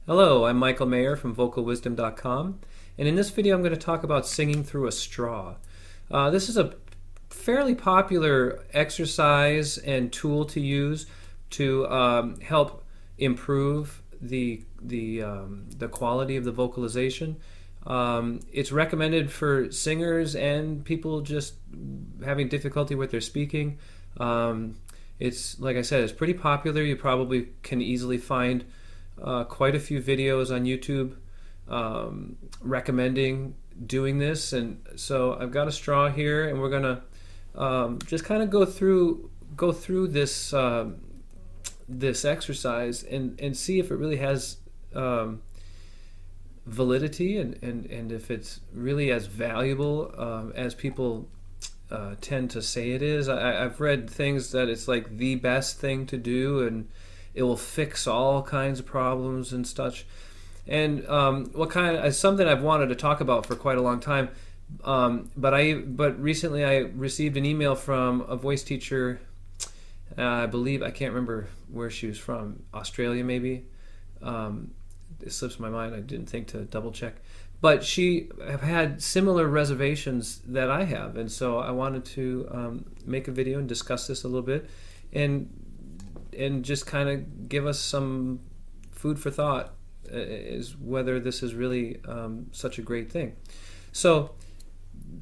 Hello, I'm Michael Mayer from VocalWisdom.com, and in this video I'm going to talk about singing through a straw. This is a fairly popular exercise and tool to use to help improve the quality of the vocalization. It's recommended for singers and people just having difficulty with their speaking. It's, like I said, it's pretty popular. You probably can easily find quite a few videos on YouTube recommending doing this, and so I've got a straw here, and we're gonna just kind of go through this this exercise and see if it really has validity and if it's really as valuable as people tend to say it is. I've read things that it's like the best thing to do, and it will fix all kinds of problems and such. And something I've wanted to talk about for quite a long time. But recently I received an email from a voice teacher. I believe, I can't remember where she was from, Australia maybe. It slips my mind. I didn't think to double check. But she had similar reservations that I have, and so I wanted to make a video and discuss this a little bit, and just kind of give us some food for thought is whether this is really such a great thing. So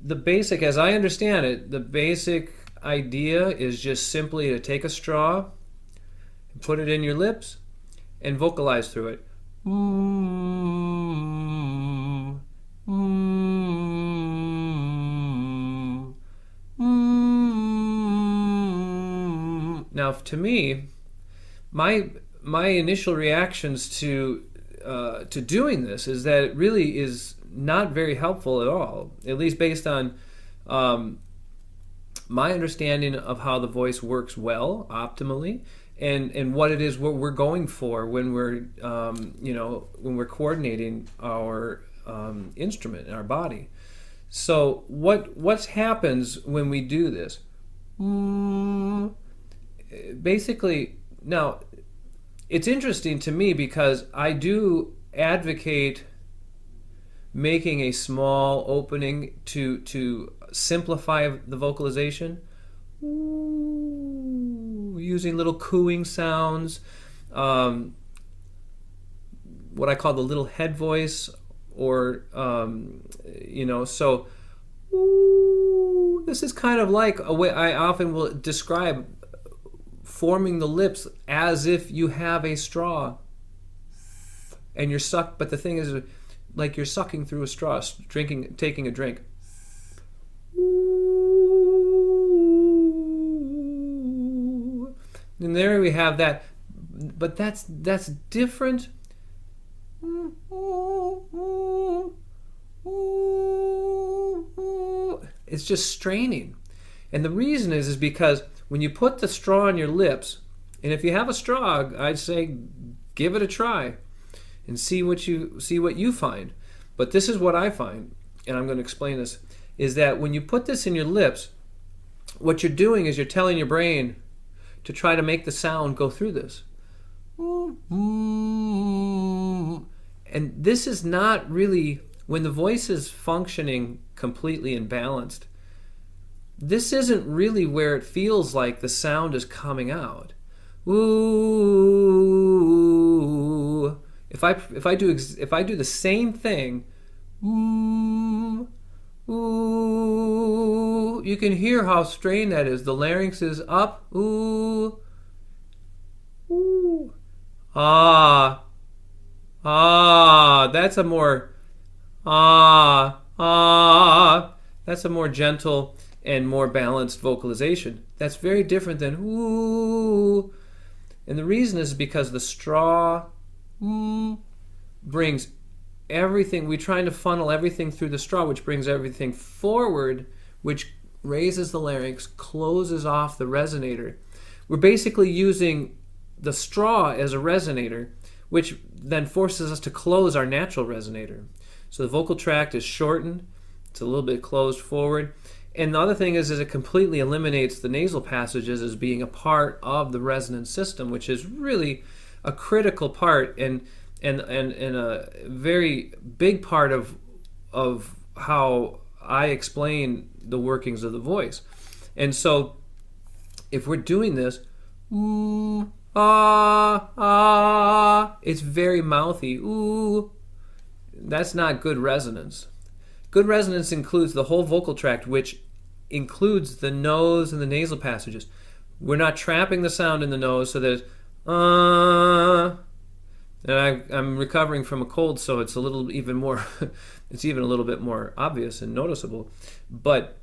the basic, as I understand it, the basic idea is just simply to take a straw, put it in your lips, and vocalize through it. Now, to me, my initial reactions to doing this is that it really is not very helpful at all, at least based on my understanding of how the voice works well, optimally, and what it is what we're going for when we're when we're coordinating our instrument in our body. So what happens when we do this? Basically, now it's interesting to me because I do advocate making a small opening to simplify the vocalization, using little cooing sounds, what I call the little head voice, or so this is kind of like a way I often will describe forming the lips as if you have a straw and you're but the thing is, like you're sucking through a straw, taking a drink. And there we have that, but that's different. It's just straining, and the reason is because when you put the straw on your lips, and if you have a straw, I'd say give it a try and see what you find. But this is what I find, and I'm going to explain this, is that when you put this in your lips, what you're doing is you're telling your brain to try to make the sound go through this. And this is not really, when the voice is functioning completely and balanced, this isn't really where it feels like the sound is coming out. Ooh. If I do the same thing, ooh, you can hear how strained that is. The larynx is up, ooh, ooh, ah, that's a more that's a more gentle and more balanced vocalization. That's very different than ooh. And the reason is because the straw brings everything. We're trying to funnel everything through the straw, which brings everything forward, which raises the larynx, closes off the resonator. We're basically using the straw as a resonator, which then forces us to close our natural resonator. So the vocal tract is shortened. It's a little bit closed forward. And the other thing is it completely eliminates the nasal passages as being a part of the resonant system, which is really a critical part. And and a very big part of how I explain the workings of the voice. And so if we're doing this, ooh, ah, ah, it's very mouthy. Ooh, that's not good resonance. Good resonance includes the whole vocal tract, which includes the nose and the nasal passages. We're not trapping the sound in the nose, so there's and I'm recovering from a cold, so it's a little even more, it's even a little bit more obvious and noticeable. But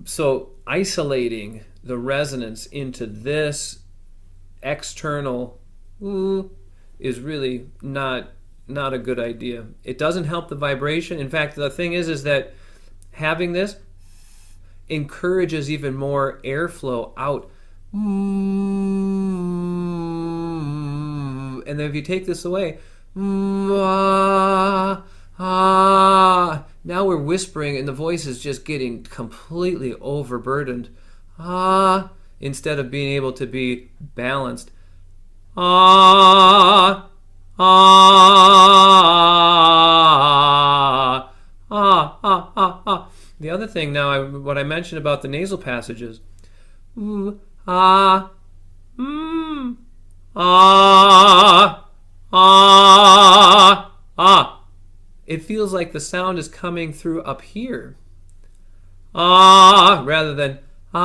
so isolating the resonance into this external ooh is really not a good idea. It doesn't help the vibration. In fact, the thing is that having this encourages even more airflow out. And then if you take this away, now we're whispering and the voice is just getting completely overburdened. Instead of being able to be balanced. The other thing now, what I mentioned about the nasal passages. It feels like the sound is coming through up here. Rather than coming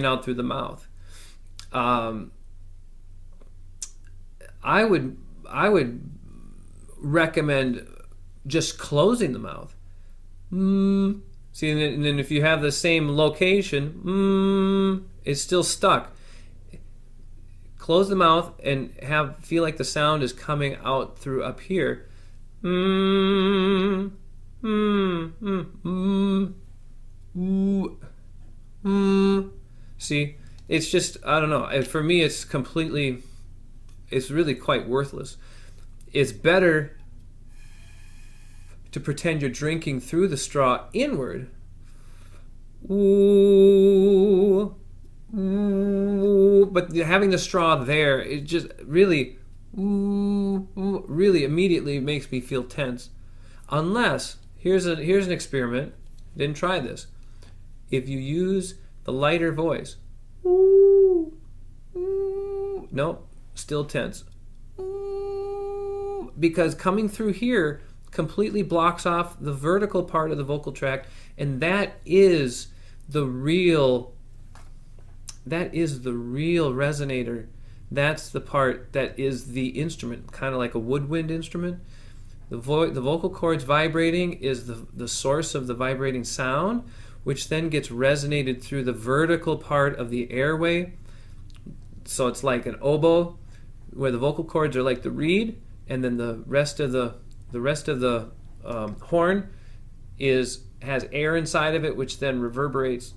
out through the mouth. I would recommend just closing the mouth. See, and then if you have the same location, it's still stuck. Close the mouth and feel like the sound is coming out through up here. See, it's just, I don't know. For me, it's really quite worthless. It's better to pretend you're drinking through the straw inward. But having the straw there, it just really immediately makes me feel tense. Unless, here's an experiment. Didn't try this. If you use the lighter voice, no, still tense. Because coming through here completely blocks off the vertical part of the vocal tract, and that is the real resonator. That's the part that is the instrument, kind of like a woodwind instrument. The vocal cords vibrating is the source of the vibrating sound, which then gets resonated through the vertical part of the airway. So it's like an oboe, where the vocal cords are like the reed, and then the rest of the horn has air inside of it, which then reverberates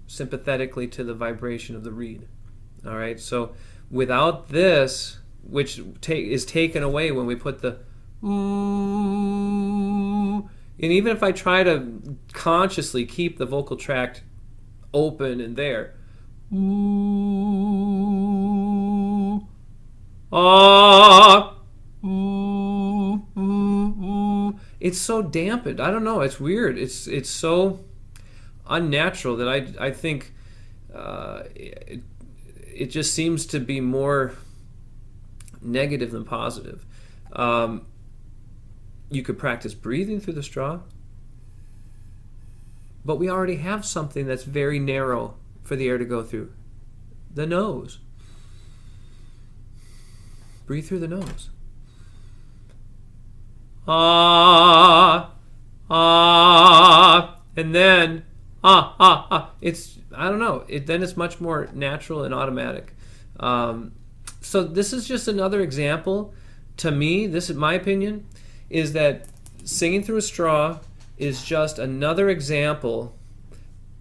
sympathetically to the vibration of the reed. All right, so without this, which is taken away when we put the and even if I try to consciously keep the vocal tract open and there, it's so dampened. I don't know. It's weird. It's so unnatural that I think it just seems to be more negative than positive. You could practice breathing through the straw, but we already have something that's very narrow for the air to go through. The nose. Breathe through the nose. And then it's, I don't know, then it's much more natural and automatic. So this is just another example. To me, this is my opinion, is that singing through a straw is just another example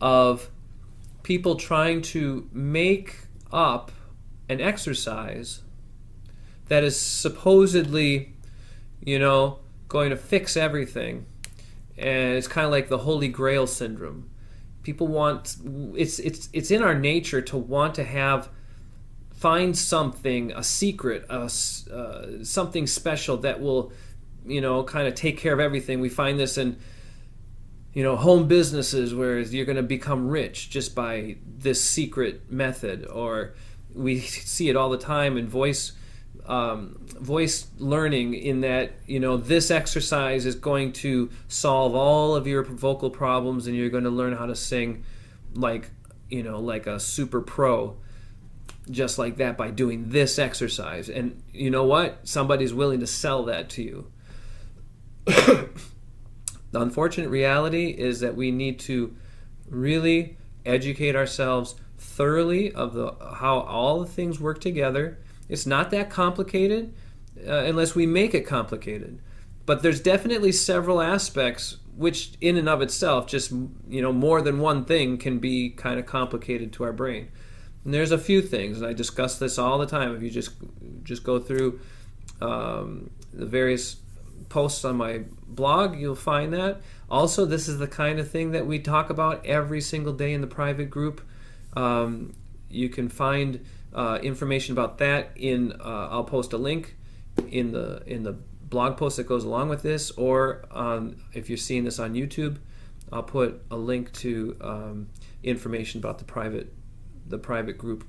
of people trying to make up an exercise that is supposedly, going to fix everything. And it's kind of like the Holy Grail syndrome. People want, it's in our nature to want to have find something, a secret, something special that will, kind of take care of everything. We find this in, home businesses where you're going to become rich just by this secret method, or we see it all the time in voice learning, in that, this exercise is going to solve all of your vocal problems, and you're going to learn how to sing like a super pro, just like that, by doing this exercise. And you know what? Somebody's willing to sell that to you. The unfortunate reality is that we need to really educate ourselves thoroughly of how all the things work together. It's not that complicated unless we make it complicated. But there's definitely several aspects which in and of itself, just more than one thing, can be kind of complicated to our brain. And there's a few things, and I discuss this all the time. If you just go through the various posts on my blog, you'll find that. Also, this is the kind of thing that we talk about every single day in the private group. You can find information about that in I'll post a link in the blog post that goes along with this, or if you're seeing this on YouTube, I'll put a link to information about the private group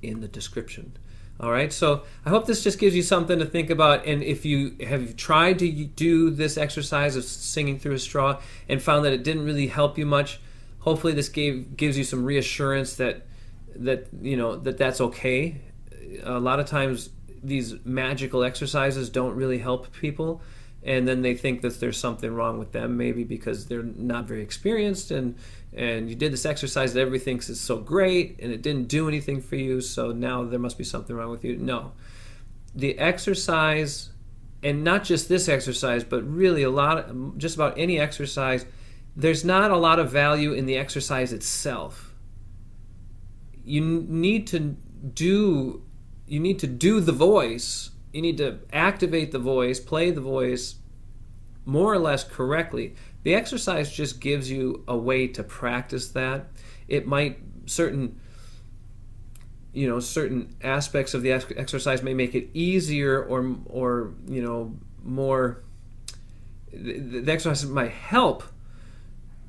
in the description. All right, so I hope this just gives you something to think about. And if you have tried to do this exercise of singing through a straw and found that it didn't really help you much, hopefully this gives you some reassurance that that's okay. A lot of times these magical exercises don't really help people, and then they think that there's something wrong with them, maybe because they're not very experienced, and you did this exercise that everybody thinks is so great, and it didn't do anything for you, so now there must be something wrong with you. No. The exercise, and not just this exercise, but really just about any exercise, there's not a lot of value in the exercise itself. You need to do the voice. You need to activate the voice, play the voice more or less correctly. The exercise just gives you a way to practice that. It might certain aspects of the exercise may make it easier, or more. The exercise might help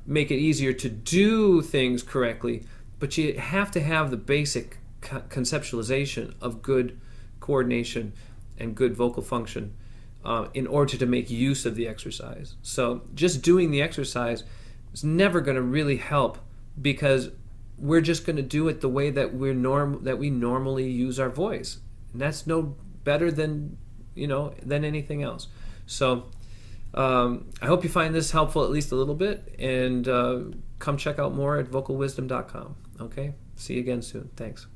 make it easier to do things correctly, but you have to have the basic conceptualization of good coordination and good vocal function in order to make use of the exercise. So just doing the exercise is never going to really help, because we're just going to do it the way that we normally use our voice, and that's no better than anything else. So I hope you find this helpful at least a little bit, and come check out more at VocalWisdom.com. Okay, see you again soon. Thanks.